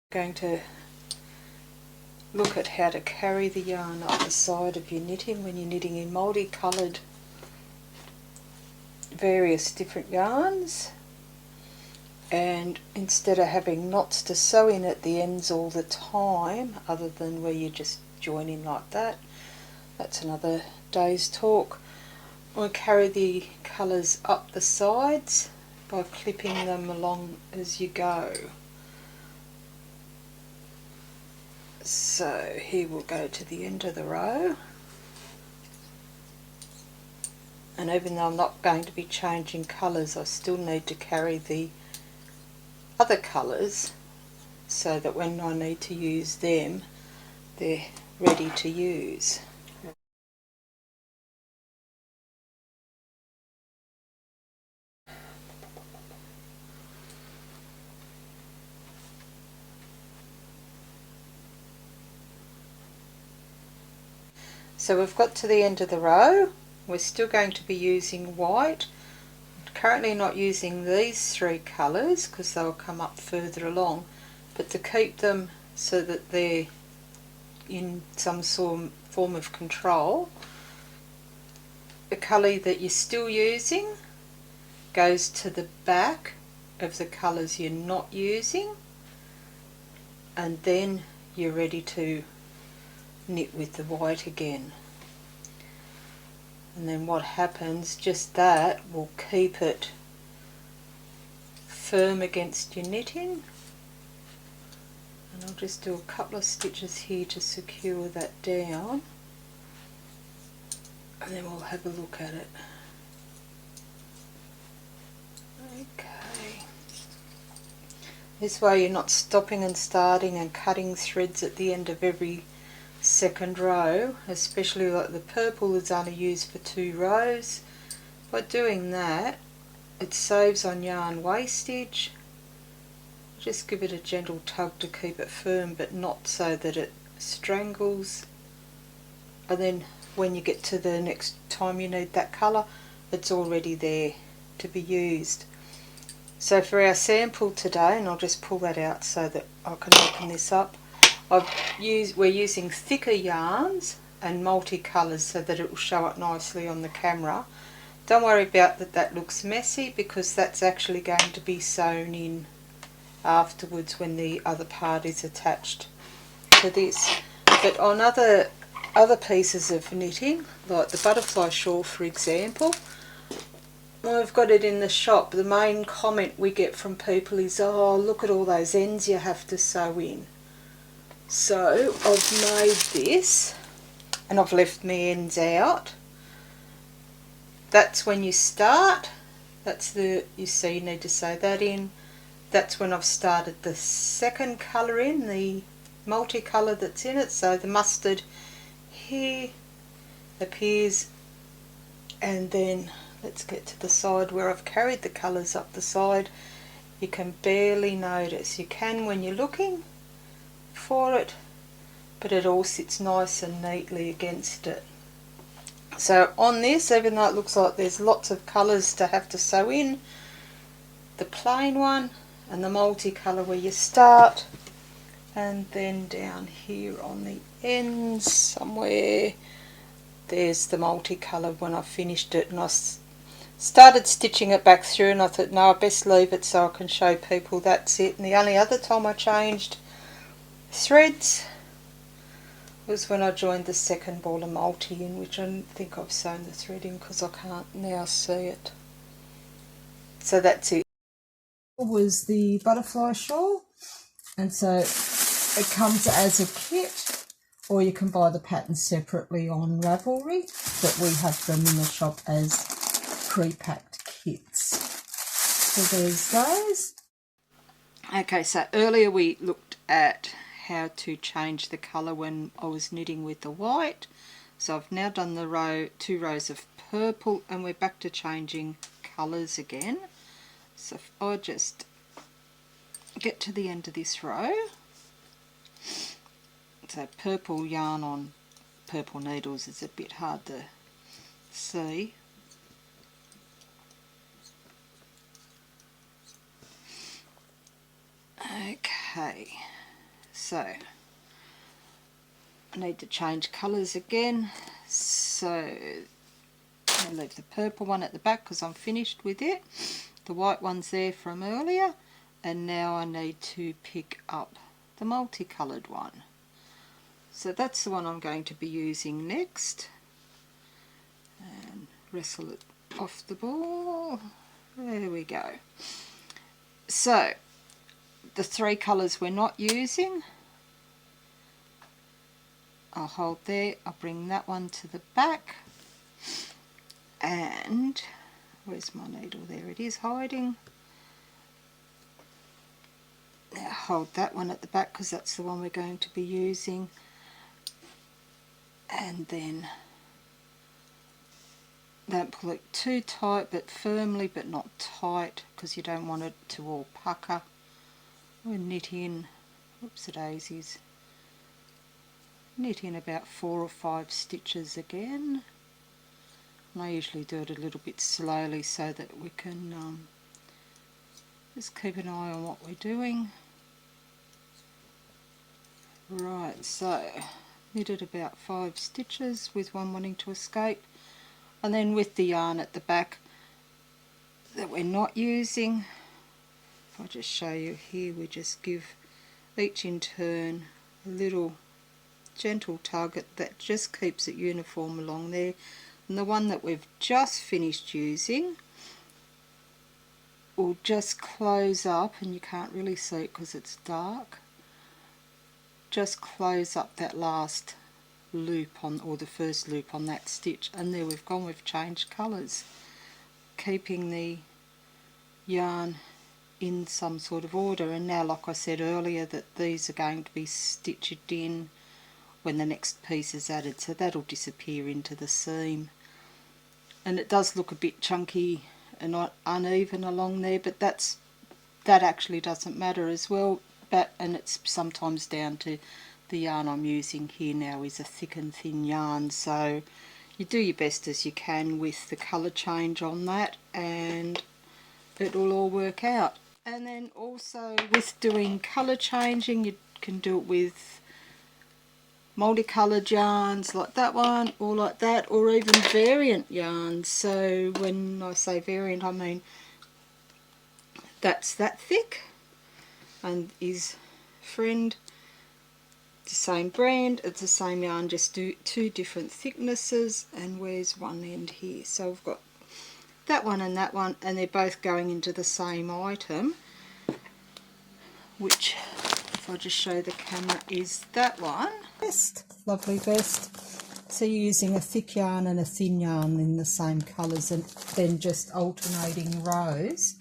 Going to look at how to carry the yarn up the side of your knitting when you're knitting in multicoloured various different yarns, and instead of having knots to sew in at the ends all the time, other than where you just join in like that, that's another day's talk. We'll carry the colours up the sides by clipping them along as you go. So here we'll go to the end of the row, and even though I'm not going to be changing colours, I still need to carry the other colours so that when I need to use them, they're ready to use. So we've got to the end of the row. We're still going to be using white. Currently not using these three colours because they'll come up further along, but to keep them so that they're in some form of control, the colour that you're still using goes to the back of the colours you're not using, and then you're ready to knit with the white again. And then what happens, just that will keep it firm against your knitting. And I'll just do a couple of stitches here to secure that down, and then we'll have a look at it. Okay. This way you're not stopping and starting and cutting threads at the end of every second row, especially like the purple is only used for 2 rows. By doing that, it saves on yarn wastage. Just give it a gentle tug to keep it firm, but not so that it strangles, and then when you get to the next time you need that colour, it's already there to be used. So for our sample today, and I'll just pull that out so that I can open this up, we're using thicker yarns and multicolours so that it will show up nicely on the camera. Don't worry about that looks messy, because that's actually going to be sewn in afterwards when the other part is attached to this. But on other pieces of knitting, like the butterfly shawl for example, when we've got it in the shop, the main comment we get from people is, oh, look at all those ends you have to sew in. So I've made this and I've left my ends out. That's when you start. You see you need to sew that in. That's when I've started the second colour in, the multicolour that's in it. So the mustard here appears, and then let's get to the side where I've carried the colours up the side. You can barely notice. You can when you're looking for it, but it all sits nice and neatly against it. So on this, even though it looks like there's lots of colours to have to sew in, the plain one and the multicolour where you start, and then down here on the ends somewhere there's the multicolour when I finished it. And I started stitching it back through, and I thought, no, I best leave it so I can show people that's it. And the only other time I changed threads was when I joined the second ball of multi in, which I don't think I've sewn the thread in because I can't now see it. So that's it. Was the butterfly shawl, and so it comes as a kit, or you can buy the patterns separately on Ravelry, but we have them in the shop as pre-packed kits. So there's those. Okay, so earlier we looked at how to change the colour when I was knitting with the white. So I've now done the 2 rows of purple, and we're back to changing colours again. So if I just get to the end of this row, so purple yarn on purple needles is a bit hard to see. Okay, so I need to change colours again, so I'll leave the purple one at the back because I'm finished with it. The white one's there from earlier, and now I need to pick up the multicoloured one. So that's the one I'm going to be using next. And wrestle it off the ball. There we go. So the three colours we're not using, I'll hold there, I'll bring that one to the back, and where's my needle? There it is, hiding. Now hold that one at the back because that's the one we're going to be using, and then don't pull it too tight, but firmly but not tight, because you don't want it to all pucker. We'll knit in, whoops daisies, knit in about 4 or 5 stitches again. And I usually do it a little bit slowly so that we can just keep an eye on what we're doing. Right, so knitted about 5 stitches with one wanting to escape, and then with the yarn at the back that we're not using, if I just show you here, we just give each in turn a little gentle tug that just keeps it uniform along there. And the one that we've just finished using will just close up, and you can't really see it because it's dark, just close up that last loop on, or the first loop on that stitch, and there we've gone, we've changed colours, keeping the yarn in some sort of order. And now, like I said earlier, that these are going to be stitched in when the next piece is added, so that'll disappear into the seam. And it does look a bit chunky and uneven along there, but that actually doesn't matter as well. And it's sometimes down to the yarn I'm using here now is a thick and thin yarn, so you do your best as you can with the colour change on that, and it will all work out. And then also with doing colour changing, you can do it with multicoloured yarns like that one, or like that, or even variant yarns. So when I say variant, I mean that's that thick, and his friend, the same brand, it's the same yarn, just do 2 different thicknesses. And where's one end here? So we've got that one, and they're both going into the same item, which, if I just show the camera, is that one. Vest, lovely vest. So you're using a thick yarn and a thin yarn in the same colours, and then just alternating rows.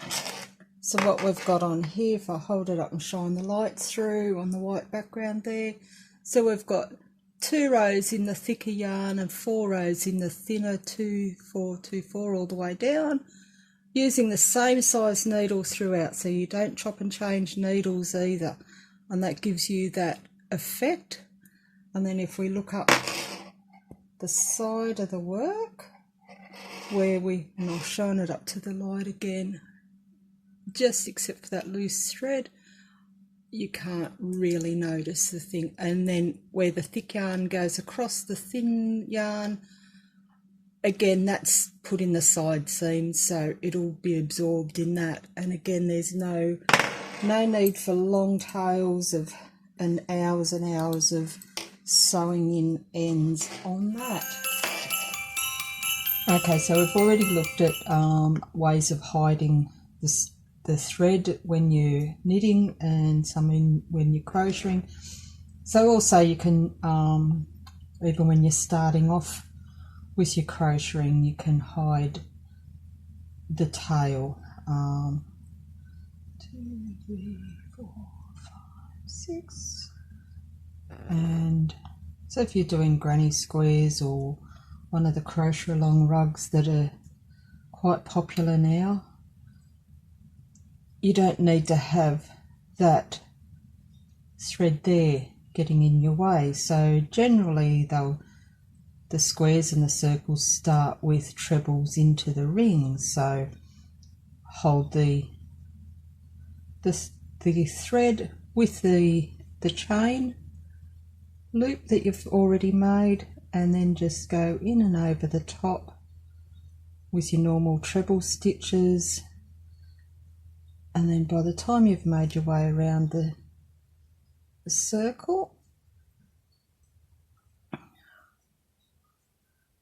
So what we've got on here, if I hold it up and shine the light through on the white background there, so we've got 2 rows in the thicker yarn and 4 rows in the thinner, 2, 4, 2, 4 all the way down, using the same size needle throughout, so you don't chop and change needles either, and that gives you that effect. And then if we look up the side of the work, where and I'll shine it up to the light again, just except for that loose thread, you can't really notice the thing. And then where the thick yarn goes across the thin yarn, again, that's put in the side seam, so it'll be absorbed in that. And again, there's no need for long tails and hours of sewing in ends on that. Okay, so we've already looked at ways of hiding the thread when you're knitting, and some when you're crocheting. So also you can, even when you're starting off with your crocheting, you can hide the tail. 2, 3, 4, 5, 6. And so if you're doing granny squares or one of the crochet along rugs that are quite popular now, you don't need to have that thread there getting in your way. So generally they'll the squares and the circles start with trebles into the ring, so hold the thread with the chain loop that you've already made, and then just go in and over the top with your normal treble stitches, and then by the time you've made your way around the circle,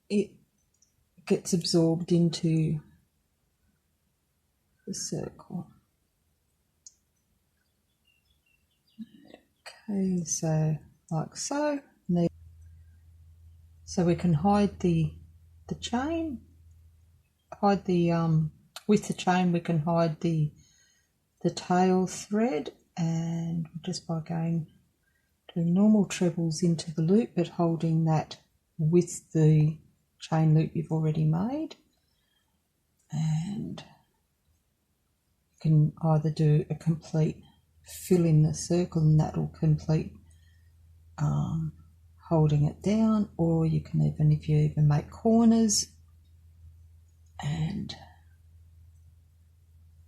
it gets absorbed into the circle. Okay, so like so. So we can hide the chain, hide the with the chain we can hide the tail thread, and just by doing normal trebles into the loop but holding that with the chain loop you've already made. And you can either do a complete fill in the circle and that will complete holding it down, or you can even, if you even make corners and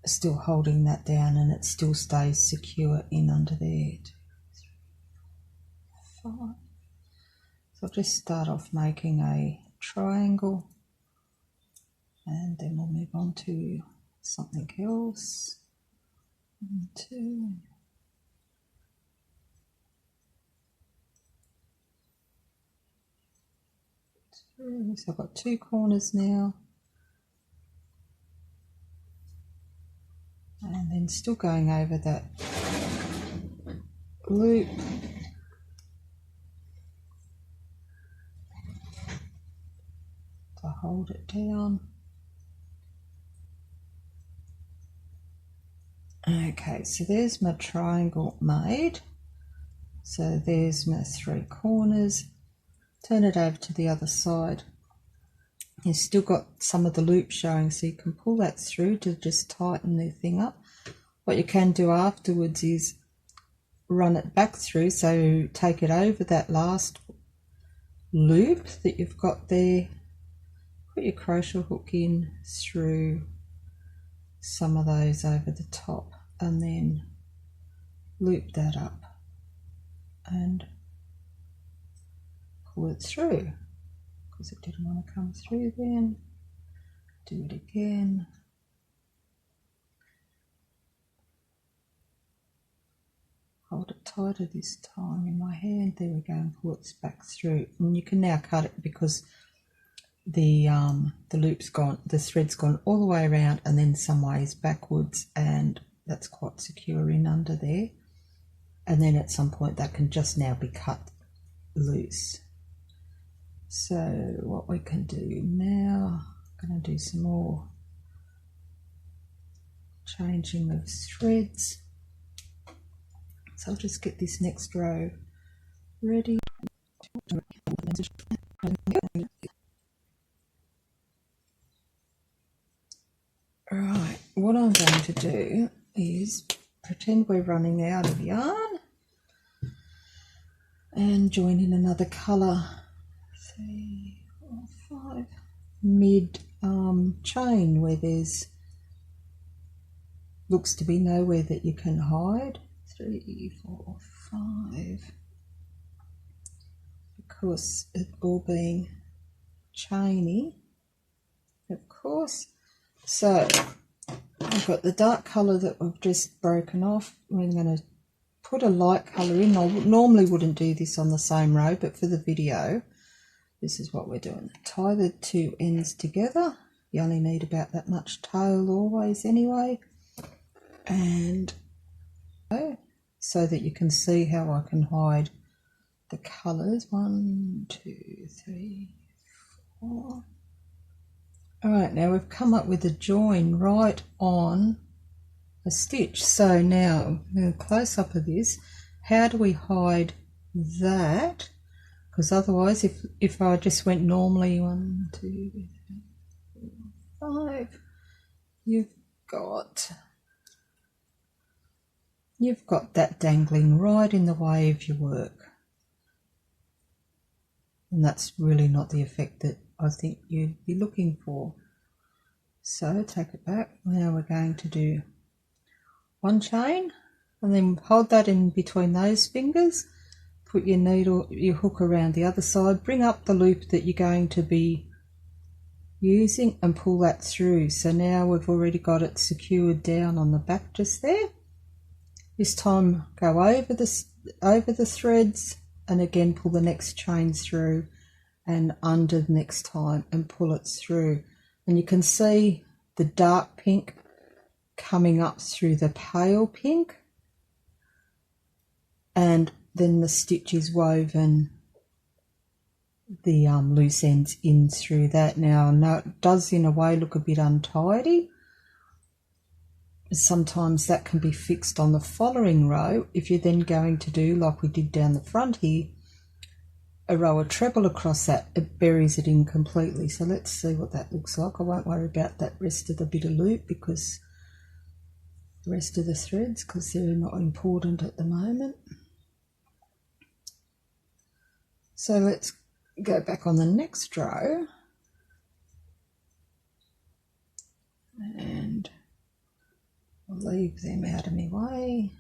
still holding that down and it still stays secure in under there. 2, 3, 4, 5. So I'll just start off making a triangle and then we'll move on to something else. 1, 2. So I've got 2 corners now, and then still going over that loop. To hold it down. Okay, so there's my triangle made. So there's my 3 corners. Turn it over to the other side. You've still got some of the loop showing, so you can pull that through to just tighten the thing up. What you can do afterwards is run it back through, so take it over that last loop that you've got there, put your crochet hook in through some of those over the top, and then loop that up and pull it through, because it didn't want to come through then. Do it again. Hold it tighter this time in my hand. There we go, and pull it back through. And you can now cut it because the loop's gone, the thread's gone all the way around and then some ways backwards, and that's quite secure in under there. And then at some point that can just now be cut loose. So what we can do now, I'm going to do some more changing of threads. So I'll just get this next row ready. Right, what I'm going to do is pretend we're running out of yarn and join in another colour. 3, 4, 5 mid chain where there's looks to be nowhere that you can hide. 3, 4, 5, because it all being chainy, of course. So I've got the dark colour that we've just broken off. We're going to put a light colour in. I normally wouldn't do this on the same row, but for the video this is what we're doing. Tie the 2 ends together. You only need about that much tail always anyway, and so that you can see how I can hide the colours. 1, 2, 3, 4. Alright, now we've come up with a join right on a stitch. So now, a close up of this, how do we hide that? Because otherwise, if I just went normally, 1, 2, 3, 4, 5, you've got that dangling right in the way of your work. and that's really not the effect that I think you'd be looking for. So take it back. Now we're going to do one chain and then hold that in between those fingers, put your needle, your hook around the other side, bring up the loop that you're going to be using and pull that through. So now we've already got it secured down on the back just there. This time go over the threads and again pull the next chain through and under the next time and pull it through. And you can see the dark pink coming up through the pale pink, and then the stitch is woven the loose ends in through that. Now I know it does in a way look a bit untidy. Sometimes that can be fixed on the following row if you're then going to do, like we did down the front here, a row of treble across that. It buries it in completely. So let's see what that looks like. I won't worry about that rest of the bit of loop because the rest of the threads, because they're not important at the moment. So let's go back on the next row and I'll leave them out of my way.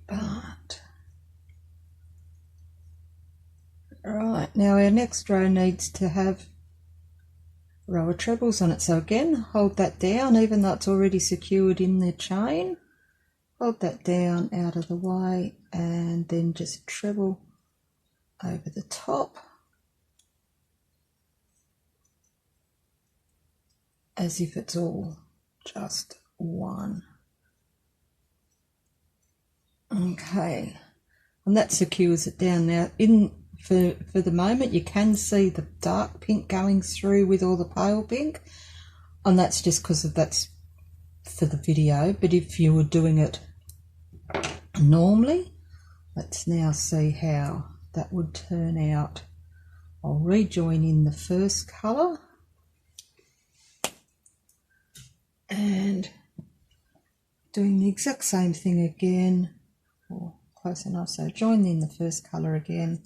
But right, now our next row needs to have a row of trebles on it. So again, hold that down even though it's already secured in the chain. Hold that down out of the way and then just treble over the top as if it's all just one. Okay, and that secures it down. Now for the moment you can see the dark pink going through with all the pale pink, and that's just because that's for the video. But if you were doing it normally, let's now see how that would turn out. I'll rejoin in the first colour and doing the exact same thing again, or close enough. So join in the first colour again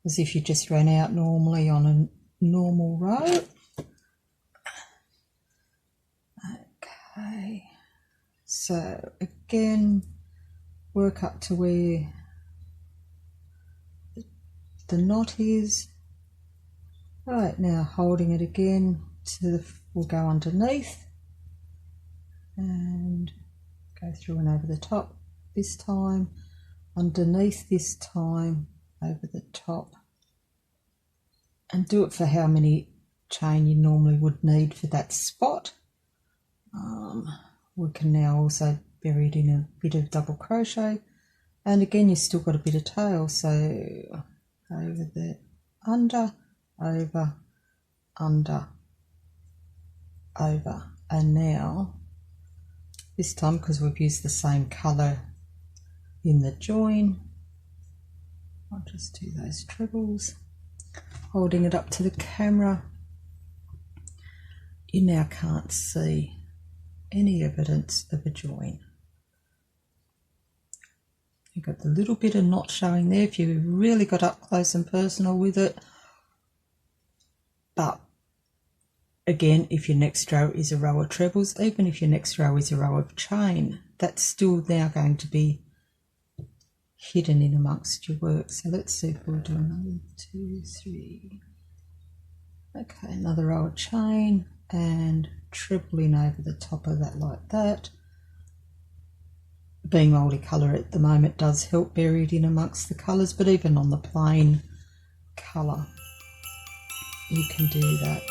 as if you just ran out normally on a normal row. Okay, so again work up to where the knot is. Right, now holding it again to the, we'll go underneath and go through and over the top this time, underneath this time, over the top, and do it for how many chain you normally would need for that spot. We can now also bury it in a bit of double crochet, and again you've still got a bit of tail, so over the under, over, under, over, and now this time, because we've used the same colour in the join, I'll just do those trebles, holding it up to the camera. You now can't see any evidence of a join. You've got the little bit of knot showing there if you really got up close and personal with it. But again, if your next row is a row of trebles, even if your next row is a row of chain, that's still now going to be hidden in amongst your work. So let's see if we'll do another 2, 3. Okay, another row of chain and treble in over the top of that like that. Being multicolour at the moment does help bury it in amongst the colours, but even on the plain colour you can do that.